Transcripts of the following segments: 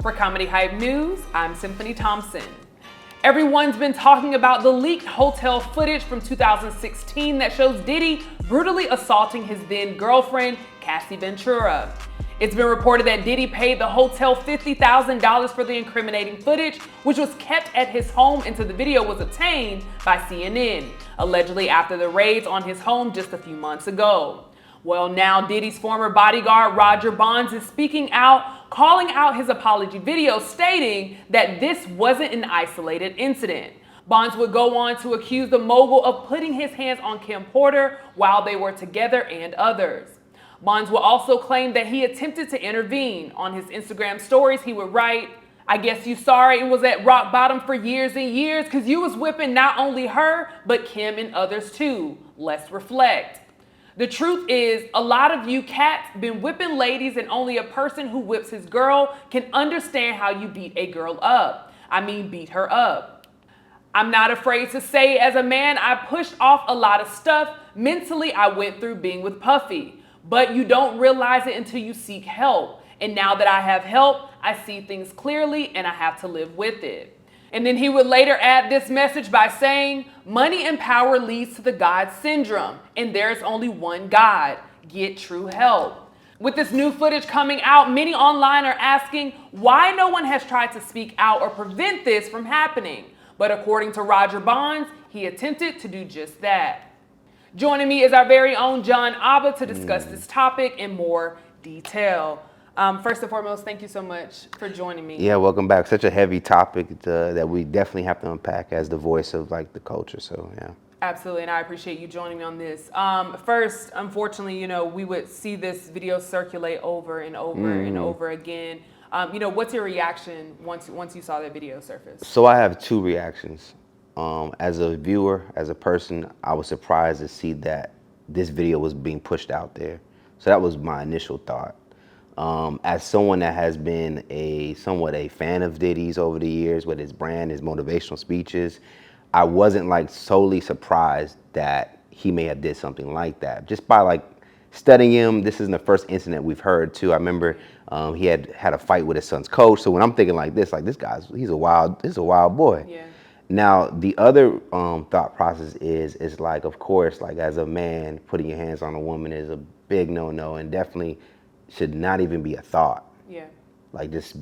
For Comedy Hype News, I'm Symphony Thompson. Everyone's been talking about the leaked hotel footage from 2016 that shows Diddy brutally assaulting his then girlfriend, Cassie Ventura. It's been reported that Diddy paid the hotel $50,000 for the incriminating footage, which was kept at his home until the video was obtained by CNN, allegedly after the raids on his home just a few months ago. Well, now Diddy's former bodyguard, Roger Bonds, is speaking out, calling out his apology video, stating that this wasn't an isolated incident. Bonds would go on to accuse the mogul of putting his hands on Kim Porter while they were together and others. Bonds will also claim that he attempted to intervene. On his Instagram stories, he would write, "I guess you sorry it was at rock bottom for years and years because you was whipping not only her, but Kim and others too. Let's reflect." The truth is, a lot of you cats been whipping ladies, and only a person who whips his girl can understand how you beat a girl up. I mean, beat her up. I'm not afraid to say, as a man, I pushed off a lot of stuff mentally I went through being with Puffy. But you don't realize it until you seek help. And now that I have help, I see things clearly and I have to live with it. And then he would later add this message by saying, "Money and power leads to the God syndrome, and there's only one God. Get true help." With this new footage coming out, many online are asking why no one has tried to speak out or prevent this from happening. But according to Roger Bonds, he attempted to do just that. Joining me is our very own John Abba to discuss this topic in more detail. First and foremost, thank you so much for joining me. Yeah, welcome back. Such a heavy topic that we definitely have to unpack as the voice of like the culture. So yeah. Absolutely, and I appreciate you joining me on this. First, unfortunately, we would see this video circulate over and over and over again. What's your reaction once you saw that video surface? So I have two reactions. As a viewer, as a person, I was surprised to see that this video was being pushed out there. So that was my initial thought. As someone that has been somewhat a fan of Diddy's over the years with his brand, his motivational speeches, I wasn't like solely surprised that he may have did something like that. Just by like studying him, this isn't the first incident we've heard too. I remember he had a fight with his son's coach. So when I'm thinking like this he's a wild boy. Yeah. Now, the other thought process is like, of course, like as a man, putting your hands on a woman is a big no-no and definitely should not even be a thought. Yeah. Like just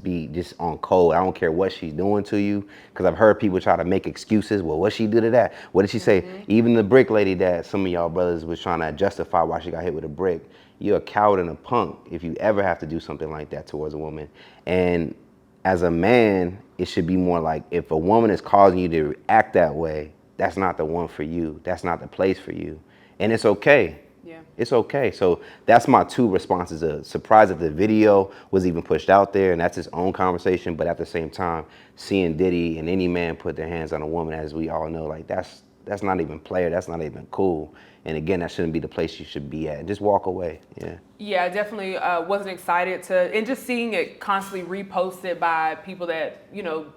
on cold. I don't care what she's doing to you, because I've heard people try to make excuses. Well, what she did to that? What did she say? Even the brick lady that some of y'all brothers was trying to justify why she got hit with a brick. You're a coward and a punk if you ever have to do something like that towards a woman. And as a man, it should be more like, if a woman is causing you to act that way, that's not the one for you. That's not the place for you. And it's okay. Yeah. It's okay. So that's my two responses. Surprised that the video was even pushed out there, and that's his own conversation. But at the same time, seeing Diddy and any man put their hands on a woman, as we all know, like that's not even player. That's not even cool. And again, that shouldn't be the place you should be at. Just walk away. Yeah. Yeah, I definitely wasn't excited and just seeing it constantly reposted by people that,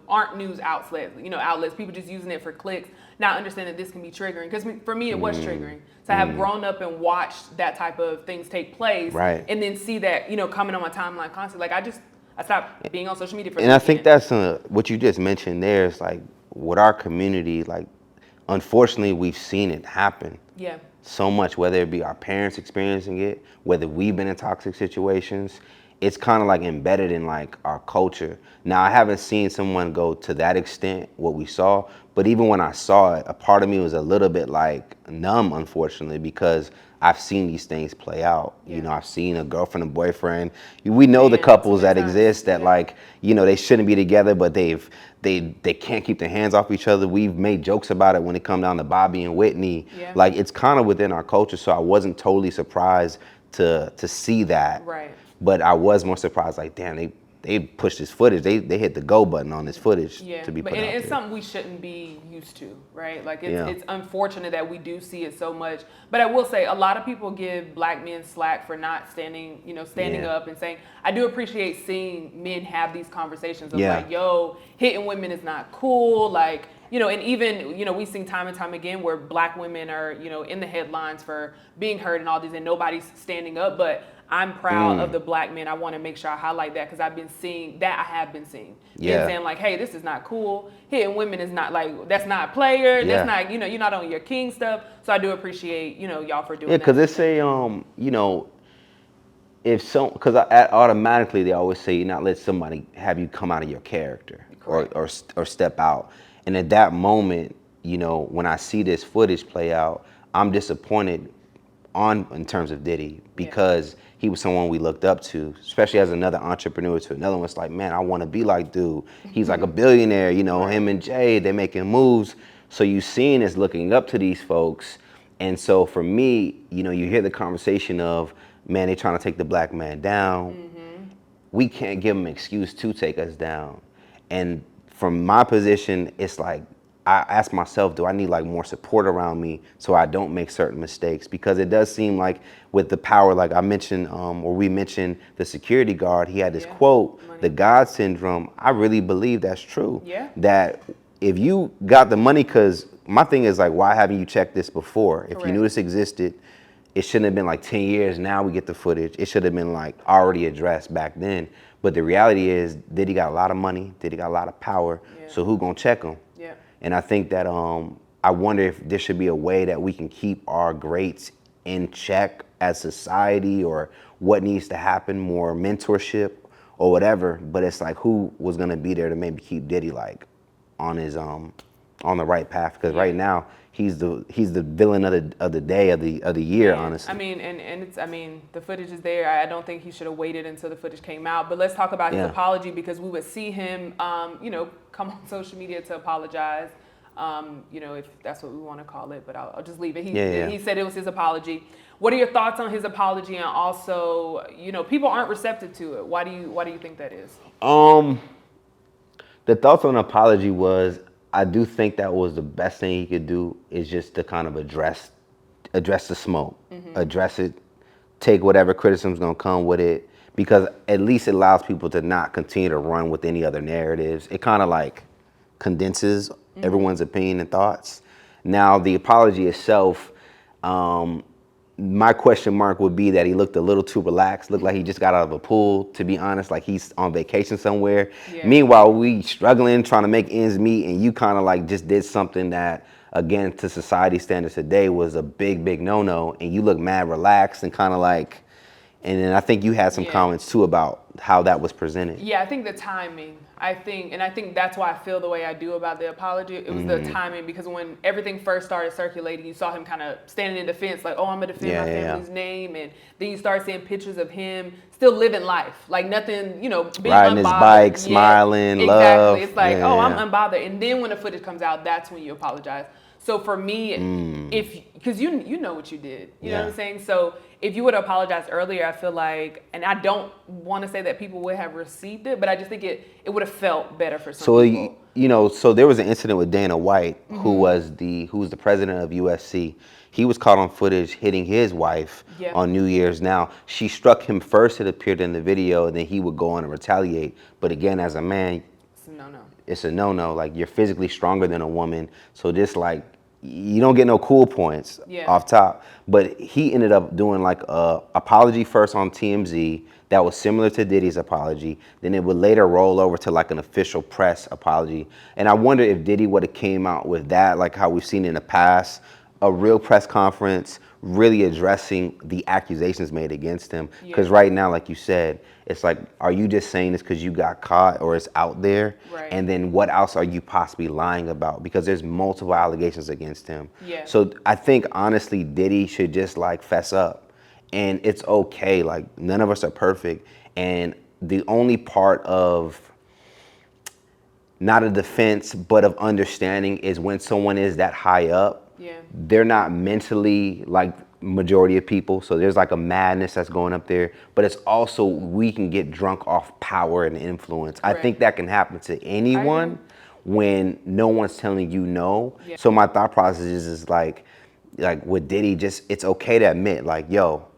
aren't news outlets, people just using it for clicks, not understanding that this can be triggering. Because for me, it was triggering. So I have grown up and watched that type of things take place. Right. And then see that, coming on my timeline constantly. Like I stopped being on social media for And I think that's what you just mentioned there is like, with our community, like, unfortunately, we've seen it happen. Yeah. So much, whether it be our parents experiencing it, whether we've been in toxic situations, it's kind of like embedded in like our culture. Now, I haven't seen someone go to that extent, what we saw, but even when I saw it, a part of me was a little bit like numb, unfortunately, because I've seen these things play out. Yeah. I've seen a girlfriend and boyfriend. We know the couples that exist that like, they shouldn't be together, but they can't keep their hands off each other. We've made jokes about it when it come down to Bobby and Whitney. Yeah. Like, it's kind of within our culture, so I wasn't totally surprised to see that. Right. But I was more surprised, like, damn, they pushed this footage. They hit the go button on this footage to be put out it's there. something we shouldn't be used to, right? Like it's unfortunate that we do see it so much. But I will say a lot of people give black men slack for not standing up and saying, I do appreciate seeing men have these conversations of like, yo, hitting women is not cool. Like, you know, and even, you know, we've seen time and time again where black women are, you know, in the headlines for being hurt and all these, and nobody's standing up. But I'm proud of the black men. I want to make sure I highlight that because I've been seeing that. I have been seeing. Yeah. Saying like, hey, this is not cool. Hitting women is not like, that's not a player. Yeah. That's not, you know, you're not on your king stuff. So I do appreciate, you know, y'all for doing Yeah, that. because it's a, you know, if so, because automatically they always say you're not let somebody have you come out of your character or step out. And at that moment, you know, when I see this footage play out, I'm disappointed in terms of Diddy because he was someone we looked up to, especially as another entrepreneur to another one. It's like, man, I want to be like dude. He's like a billionaire, you know, him and Jay, they're making moves. So you seeing is looking up to these folks. And so for me, you know, you hear the conversation of, man, they trying to take the black man down. We can't give them an excuse to take us down. And from my position, it's like, I ask myself, do I need like more support around me so I don't make certain mistakes? Because it does seem like with the power, like I mentioned, or we mentioned the security guard, he had this quote, the God syndrome. I really believe that's true. That if you got the money, because my thing is like, why haven't you checked this before? If you knew this existed, it shouldn't have been like 10 years, now we get the footage. It should have been like already addressed back then. But the reality is, Diddy got a lot of money, Diddy got a lot of power, so who gonna check him? And I think that I wonder if there should be a way that we can keep our greats in check as society, or what needs to happen, more mentorship or whatever. But it's like, who was gonna be there to maybe keep Diddy like on his on the right path? Because right now he's the villain of the day of the year, honestly. I mean, and it's, I mean, the footage is there. I don't think he should have waited until the footage came out. But let's talk about his apology, because we would see him, you know, come on social media to apologize. You know, if that's what we want to call it, but I'll just leave it. He said it was his apology. What are your thoughts on his apology? And also, you know, people aren't receptive to it. Why do you think that is? The thoughts on the apology was, I do think that was the best thing he could do, is just to kind of address the smoke, address it, take whatever criticism's gonna come with it, because at least it allows people to not continue to run with any other narratives. It kind of like condenses everyone's opinion and thoughts. Now, the apology itself, my question mark would be that he looked a little too relaxed, looked like he just got out of a pool, to be honest, like he's on vacation somewhere. Meanwhile, we struggling, trying to make ends meet, and you kind of like just did something that, again, to society standards today was a big no-no, and you look mad relaxed and kind of like, and then I think you had some comments too about how that was presented. Yeah, I think the timing. I think that's why I feel the way I do about the apology. It was the timing, because when everything first started circulating, you saw him kind of standing in defense, like, oh, I'm gonna defend my family's name, and then you start seeing pictures of him still living life, like nothing, you know, being riding unbothered. His bike, smiling, love. Exactly. It's like, I'm unbothered, and then when the footage comes out, that's when you apologize. So for me, because you know what you did, you know what I'm saying? So if you would have apologized earlier, I feel like, and I don't want to say that people would have received it, but I just think it would have felt better for some people. So, you know, so there was an incident with Dana White, who was the president of USC. He was caught on footage hitting his wife on New Year's. Now, she struck him first, it appeared in the video, and then he would go on and retaliate. But again, as a man, it's a no-no. Like, you're physically stronger than a woman, so just like, you don't get no cool points off top. But he ended up doing like a apology first on TMZ that was similar to Diddy's apology. Then it would later roll over to like an official press apology. And I wonder if Diddy would have came out with that, like how we've seen in the past, a real press conference, really addressing the accusations made against him. Because right now, like you said, it's like, are you just saying this because you got caught or it's out there? And then what else are you possibly lying about? Because there's multiple allegations against him. So I think, honestly, Diddy should just like fess up. And it's okay. Like, none of us are perfect. And the only part of not a defense, but of understanding is when someone is that high up, they're not mentally like majority of people. So there's like a madness that's going up there, but it's also, we can get drunk off power and influence. I think that can happen to anyone when no one's telling you no. So my thought process is like with Diddy, just, it's okay to admit like, yo,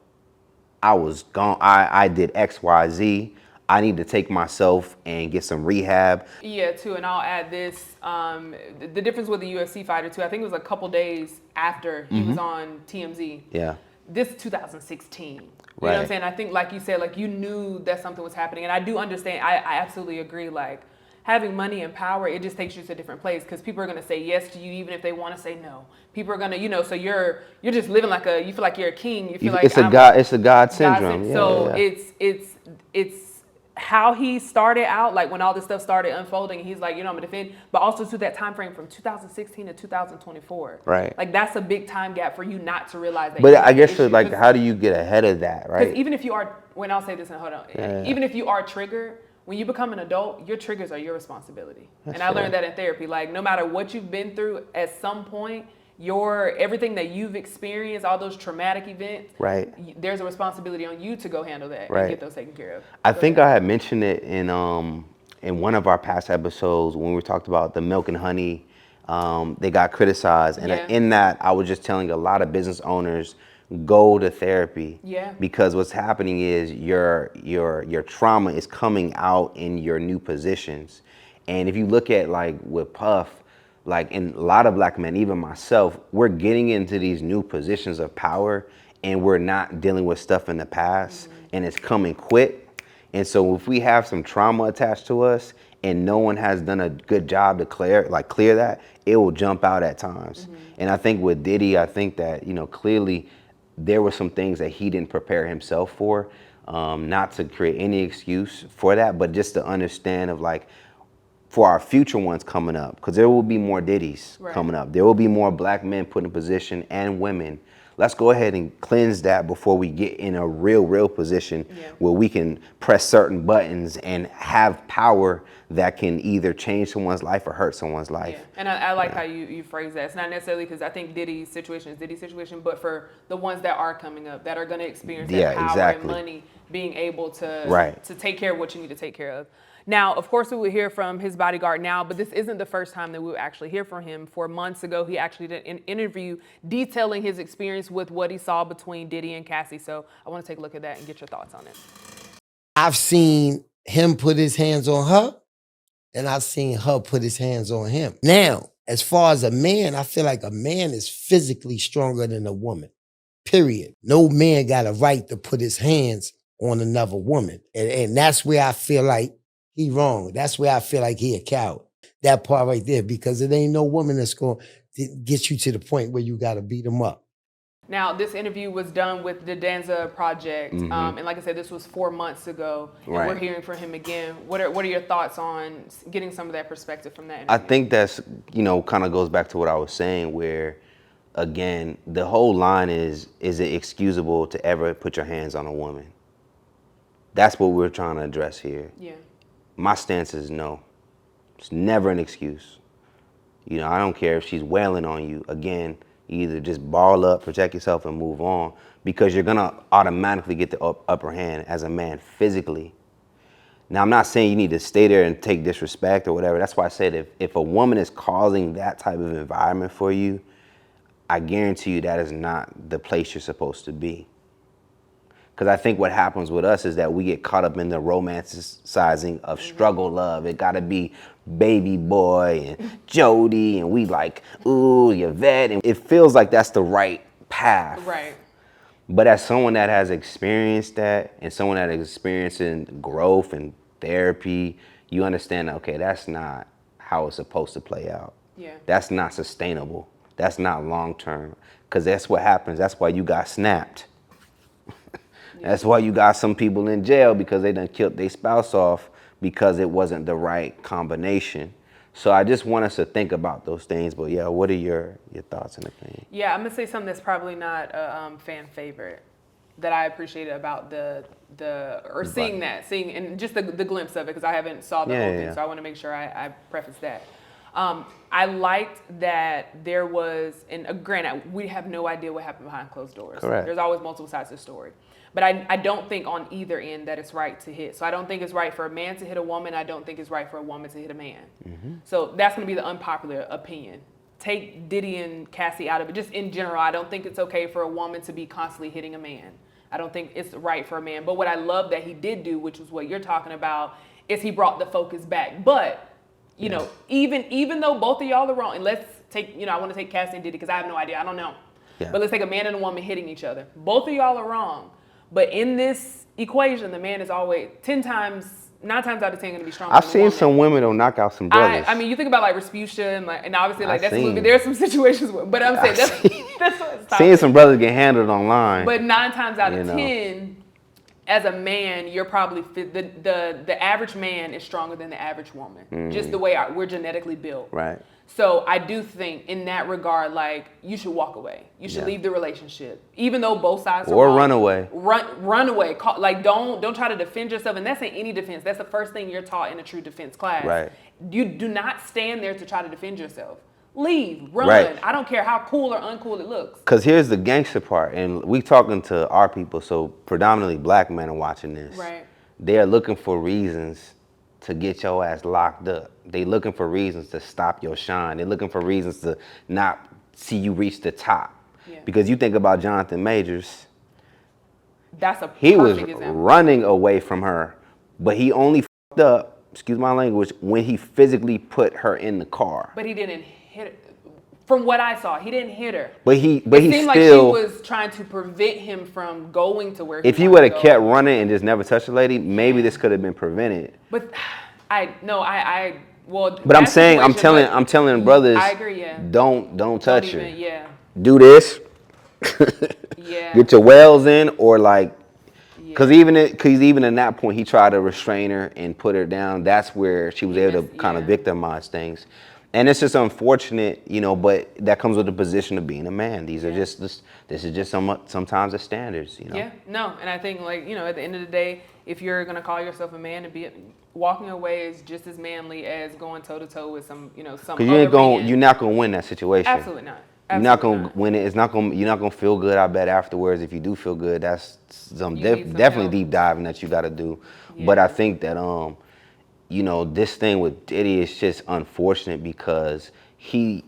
I was gone. I did X, Y, Z. I need to take myself and get some rehab. Yeah, too, and I'll add this. The difference with the UFC fighter, too, I think it was a couple days after he was on TMZ. Yeah. This 2016. You know Right. what I'm saying? I think, like you said, like you knew that something was happening. And I do understand. I absolutely agree. Like having money and power, it just takes you to a different place because people are going to say yes to you even if they want to say no. People are going to, so you're just living like you feel like you're a king. You feel like It's a God syndrome. Yeah, so yeah. it's how he started out, like when all this stuff started unfolding, he's like, I'm gonna defend, but also to that time frame from 2016 to 2024. Right. Like that's a big time gap for you not to realize that. But I guess like, how do you get ahead of that, right? Because even if you are, when I'll say this and hold on, even if you are triggered, when you become an adult, your triggers are your responsibility. And I learned that in therapy. Like no matter what you've been through, at some point, everything that you've experienced, all those traumatic events, right? There's a responsibility on you to go handle that right. and get those taken care of. I think I had mentioned it in one of our past episodes when we talked about the milk and honey. They got criticized, and in that, I was just telling a lot of business owners, go to therapy. Yeah. Because what's happening is your trauma is coming out in your new positions, and if you look at like with Puff. Like in a lot of black men, even myself, we're getting into these new positions of power and we're not dealing with stuff in the past and it's coming quick. And so if we have some trauma attached to us and no one has done a good job to clear that, it will jump out at times. And I think with Diddy, I think that, clearly there were some things that he didn't prepare himself for, not to create any excuse for that, but just to understand of like, for our future ones coming up, because there will be more Diddies coming up. There will be more black men put in position and women. Let's go ahead and cleanse that before we get in a real position where we can press certain buttons and have power that can either change someone's life or hurt someone's life. Yeah. And I like how you phrase that. It's not necessarily because I think Diddy's situation, but for the ones that are coming up, that are going to experience that power and money, being able to take care of what you need to take care of. Now, of course, we will hear from his bodyguard now, but this isn't the first time that we will actually hear from him. 4 months ago, he actually did an interview detailing his experience with what he saw between Diddy and Cassie. So I want to take a look at that and get your thoughts on it. I've seen him put his hands on her, and I've seen her put his hands on him. Now, as far as a man, I feel like a man is physically stronger than a woman, period. No man got a right to put his hands on another woman. And that's where I feel like he wrong. That's where I feel like he a coward. That part right there, because it ain't no woman that's going to get you to the point where you got to beat him up. Now, this interview was done with the Danza Project, and like I said, this was 4 months ago, and we're hearing from him again. What are your thoughts on getting some of that perspective from that interview? I think that's, kind of goes back to what I was saying, where, again, the whole line is it excusable to ever put your hands on a woman? That's what we're trying to address here. Yeah. My stance is no. It's never an excuse. I don't care if she's wailing on you. Again, you either just ball up, protect yourself, and move on, because you're gonna automatically get the upper hand as a man physically. Now, I'm not saying you need to stay there and take disrespect or whatever. That's why I said if a woman is causing that type of environment for you, I guarantee you that is not the place you're supposed to be. Because I think what happens with us is that we get caught up in the romanticizing of struggle love. It got to be baby boy and Jody, and we like, ooh, Yvette. And it feels like that's the right path. Right. But as someone that has experienced that, and someone that is experiencing growth and therapy, you understand, okay, that's not how it's supposed to play out. Yeah. That's not sustainable. That's not long term. Because that's what happens. That's why you got snapped. That's why you got some people in jail, because they done killed their spouse off because it wasn't the right combination. So I just want us to think about those things. But yeah, what are your thoughts and opinions? Yeah, I'm gonna say something that's probably not a fan favorite that I appreciated about seeing and just the glimpse of it, because I haven't saw the whole thing, so I want to make sure I preface that. I liked that there was, and granted, we have no idea what happened behind closed doors. Correct. There's always multiple sides to the story. But I don't think on either end that it's right to hit. So I don't think it's right for a man to hit a woman. I don't think it's right for a woman to hit a man. So that's going to be the unpopular opinion. Take Diddy and Cassie out of it. Just in general, I don't think it's okay for a woman to be constantly hitting a man. I don't think it's right for a man. But what I love that he did do, which was what you're talking about, is he brought the focus back. But, you know, even though both of y'all are wrong, and let's take, you know, I want to take Cassie and Diddy because I have no idea. I don't know. Yeah. But let's take a man and a woman hitting each other. Both of y'all are wrong. But in this equation, the man is always 9 times out of 10 going to be stronger. I've than the seen woman. some women that'll knock out some brothers. I mean, you think about like Rasputia and obviously like that's a seen. movie. There's some situations, but I'm saying that's what it's Seeing some brothers get handled online. But 9 times out of 10, as a man, you're probably the average man is stronger than the average woman. Just the way we're genetically built. Right. So I do think in that regard, like you should walk away. You should leave the relationship, even though both sides are wrong. run away. Run away. Like don't try to defend yourself. And that's in any defense. That's the first thing you're taught in a true defense class. Right. You do not stand there to try to defend yourself. Leave. Run. Right. I don't care how cool or uncool it looks. Because here's the gangster part, and we talking to our people, so predominantly black men are watching this. Right. They are looking for reasons to get your ass locked up. They looking for reasons to stop your shine. They're looking for reasons to not see you reach the top. Yeah. Because you think about Jonathan Majors, That's a he was perfect example. running away from her, but he only fucked up, excuse my language, when he physically put her in the car. But he didn't hit her. From what I saw, he didn't hit her. But he It seemed like she still, was trying to prevent him from going to where he if he wanted would to have go. kept running and just never touched the lady, maybe this could have been prevented. But well. But I'm that saying, I'm situation, telling brothers, I agree, yeah. don't touch Don't her. even, yeah. Do this. Yeah. Get your wells in, or like, because even in that point, he tried to restrain her and put her down. That's where she was able to kind of victimize things. And it's just unfortunate, you know, but that comes with the position of being a man. These are this is just sometimes the standards, you know. Yeah, no, and I think like, you know, at the end of the day, if you're gonna call yourself a man, walking away is just as manly as going toe to toe with some, you know, some. Because you're not gonna win that situation. Absolutely not. You're not gonna win it. You're not gonna feel good. I bet afterwards, if you do feel good, that's some definitely help. deep diving that you got to do. Yeah. But I think that you know, this thing with Diddy is just unfortunate because he's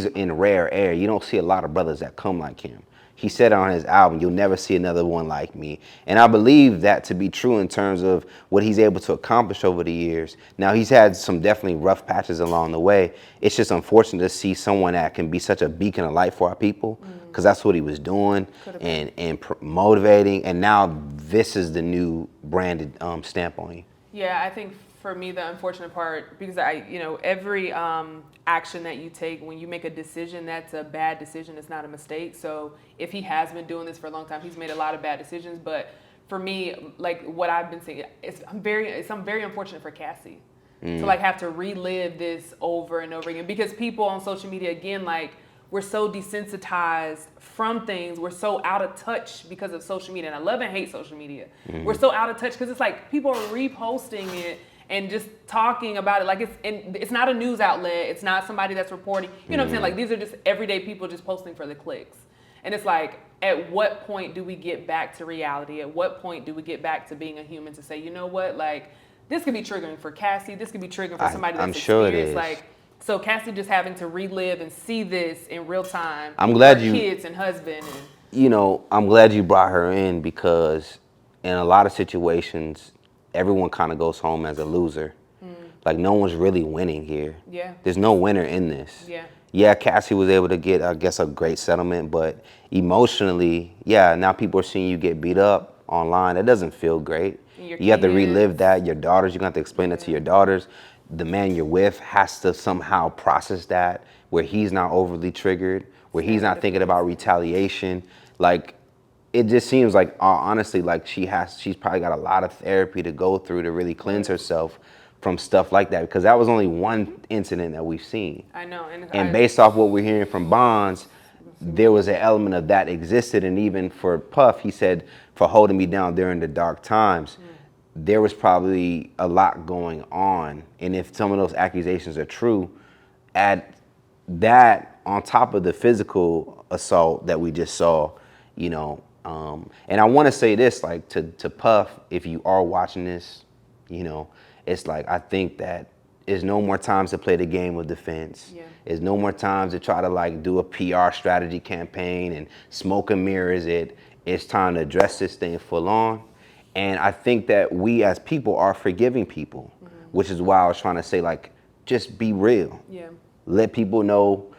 in rare air. You don't see a lot of brothers that come like him. He said on his album, "You'll never see another one like me." And I believe that to be true in terms of what he's able to accomplish over the years. Now, he's had some definitely rough patches along the way. It's just unfortunate to see someone that can be such a beacon of light for our people, because that's what he was doing and motivating. And now this is the new branded stamp on you. Yeah, I think for me, the unfortunate part, because every action that you take, when you make a decision, that's a bad decision. It's not a mistake. So if he has been doing this for a long time, he's made a lot of bad decisions. But for me, like what I've been saying, I'm very unfortunate for Cassie to like have to relive this over and over again, because people on social media, again, like we're so desensitized from things. We're so out of touch because of social media. And I love and hate social media. We're so out of touch because it's like people are reposting it and just talking about it like it's not a news outlet. It's not somebody that's reporting. You know what I'm saying? Like these are just everyday people just posting for the clicks. And it's like, at what point do we get back to reality? At what point do we get back to being a human to say, you know what, like this could be triggering for Cassie. This could be triggering for somebody that's sure it is. Like, so Cassie just having to relive and see this in real time. I'm glad her you kids and husband. You know, I'm glad you brought her in, because in a lot of situations, everyone kind of goes home as a loser. Like no one's really winning here. Yeah. There's no winner in this. Yeah. Yeah, Cassie was able to get, I guess, a great settlement, but emotionally, yeah, now people are seeing you get beat up online. That doesn't feel great. You have to relive that. Your daughters, you're going to have to explain that to your daughters. The man you're with has to somehow process that, where he's not overly triggered, where he's not thinking about retaliation. Like, it just seems like, honestly, like she's probably got a lot of therapy to go through to really cleanse herself from stuff like that, because that was only one incident that we've seen. I know. And based off what we're hearing from Bonds, there was an element of that existed. And even for Puff, he said, for holding me down during the dark times, there was probably a lot going on. And if some of those accusations are true, add that on top of the physical assault that we just saw, you know. And I want to say this, like to Puff, if you are watching this, you know, it's like, I think that there's no more times to play the game of defense. Yeah. There's no more times to try to like do a PR strategy campaign and smoke and mirrors it. It's time to address this thing full on. And I think that we as people are forgiving people, which is why I was trying to say, like, just be real. Yeah. Let people know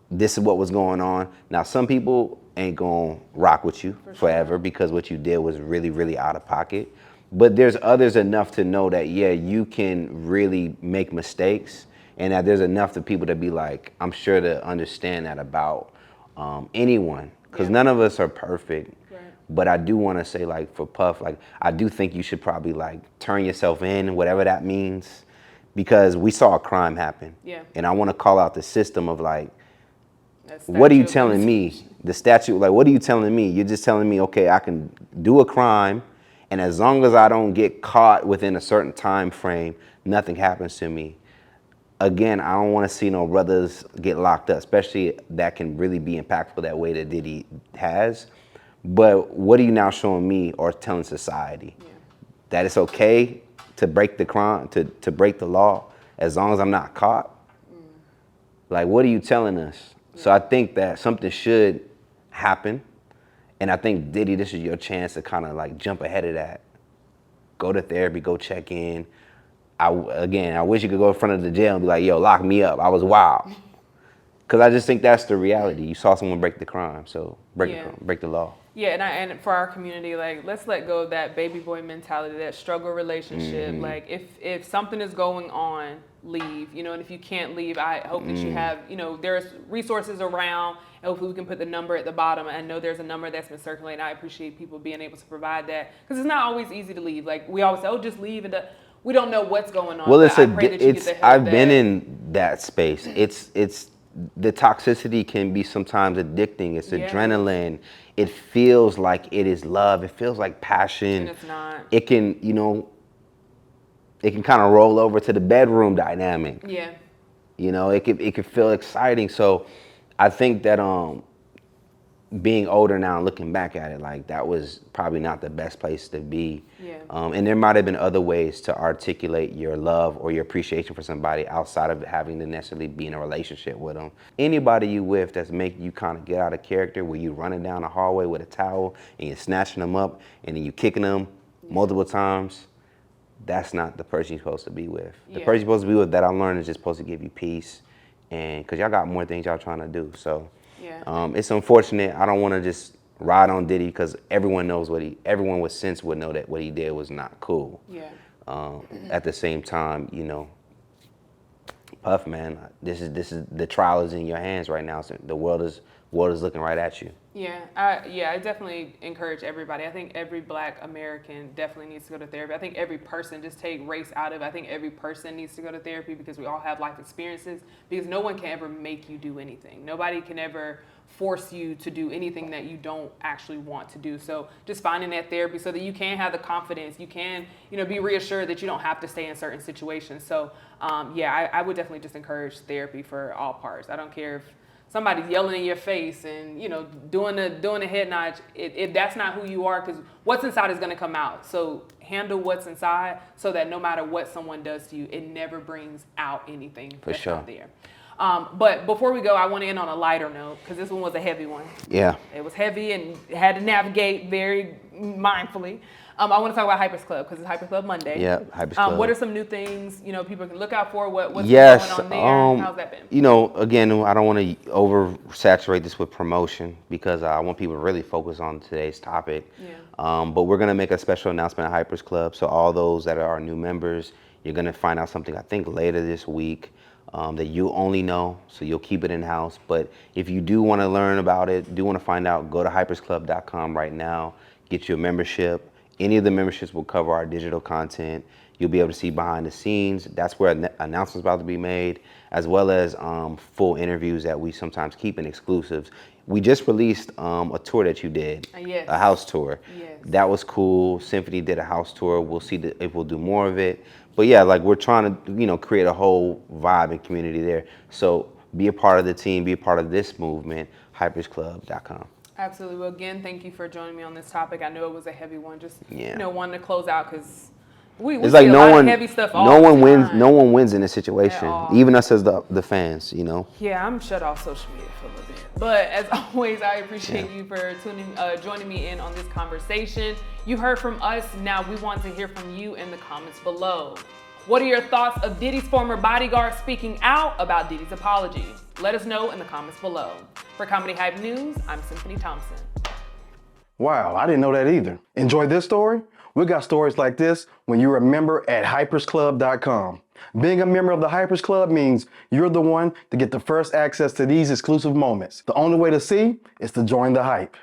this is what was going on. Now, some people ain't gonna rock with you forever because what you did was really, really out of pocket. But there's others enough to know that, yeah, you can really make mistakes, and that there's enough of people to be like, I'm sure to understand that about anyone, because none of us are perfect. Right. But I do want to say, like, for Puff, like, I do think you should probably, like, turn yourself in, whatever that means, because we saw a crime happen. Yeah. And I want to call out the system of, like, That what are you statute of telling me? limitations. The statute, like, what are you telling me? You're just telling me, okay, I can do a crime, and as long as I don't get caught within a certain time frame, nothing happens to me. Again, I don't want to see no brothers get locked up, especially that can really be impactful that way that Diddy has. But what are you now showing me or telling society? Yeah. That it's okay to break the crime, to break the law, as long as I'm not caught? Like, what are you telling us? So I think that something should happen. And I think, Diddy, this is your chance to kind of like jump ahead of that. Go to therapy, go check in. I wish you could go in front of the jail and be like, yo, lock me up. I was wild. Because I just think that's the reality. You saw someone break the crime, so break the law. Yeah, and for our community, like, let's let go of that baby boy mentality, that struggle relationship. Like, if something is going on, leave, you know, and if you can't leave, I hope that you have, you know, there's resources around, and hopefully we can put the number at the bottom. I know there's a number that's been circulating. I appreciate people being able to provide that, because it's not always easy to leave. Like, we always say, oh, just leave, and we don't know what's going on. Well, I've been in that space. It's the toxicity can be sometimes addicting. It's adrenaline. It feels like it is love. It feels like passion. And it's not. It can, you know, it can kind of roll over to the bedroom dynamic. Yeah. You know, it could feel exciting. So I think that being older now and looking back at it, like, that was probably not the best place to be. Yeah. And there might have been other ways to articulate your love or your appreciation for somebody outside of having to necessarily be in a relationship with them. Anybody you with that's making you kind of get out of character, where you running down the hallway with a towel and you're snatching them up and then you kicking them multiple times, that's not the person you're supposed to be with. The person you're supposed to be with, that I learned, is just supposed to give you peace, and because y'all got more things y'all trying to do. So it's unfortunate. I don't want to just ride on Diddy, because everyone knows everyone with sense would know that what he did was not cool. Yeah. At the same time, you know, Puff, man, this is the trial is in your hands right now. So the world is looking right at you. Yeah, I definitely encourage everybody. I think every Black American definitely needs to go to therapy. I think every person, just take race out of it, I think every person needs to go to therapy, because we all have life experiences, because no one can ever make you do anything. Nobody can ever force you to do anything that you don't actually want to do. So just finding that therapy so that you can have the confidence, you can, you know, be reassured that you don't have to stay in certain situations. So I would definitely just encourage therapy for all parts. I don't care if somebody's yelling in your face and, you know, doing a head nod. If that's not who you are, because what's inside is going to come out. So handle what's inside, so that no matter what someone does to you, it never brings out anything that's not there. But before we go, I want to end on a lighter note, because this one was a heavy one. Yeah. It was heavy and had to navigate very mindfully. I want to talk about Hypers Club, because it's Hypers Club Monday. Yeah, Hypers Club. What are some new things, you know, people can look out for? What's going on there? How's that been? You know, again, I don't want to oversaturate this with promotion, because I want people to really focus on today's topic. Yeah. But we're going to make a special announcement at Hypers Club. So all those that are our new members, you're going to find out something, I think, later this week. That you only know, so you'll keep it in-house. But if you do want to learn about it, do want to find out, go to hypersclub.com right now, get you a membership. Any of the memberships will cover our digital content. You'll be able to see behind the scenes. That's where announcements about to be made, as well as full interviews that we sometimes keep in exclusives. We just released a tour that you did, a house tour. Yes. That was cool. Symphony did a house tour. We'll see if we'll do more of it. But yeah, like, we're trying to, you know, create a whole vibe and community there. So be a part of the team, be a part of this movement, hypersclub.com. Absolutely. Well, again, thank you for joining me on this topic. I know it was a heavy one. Just, you know, wanting to close out, because We It's see like a lot of heavy stuff all no the one wins. time. No one wins in this situation. all. Even us as the fans, you know. Yeah, I'm shut off social media for a little bit. But as always, I appreciate you for joining me in on this conversation. You heard from us. Now we want to hear from you in the comments below. What are your thoughts of Diddy's former bodyguard speaking out about Diddy's apology? Let us know in the comments below. For Comedy Hype News, I'm Symphony Thompson. Wow, I didn't know that either. Enjoy this story? We got stories like this when you're a member at hypersclub.com. Being a member of the Hypers Club means you're the one to get the first access to these exclusive moments. The only way to see is to join the hype.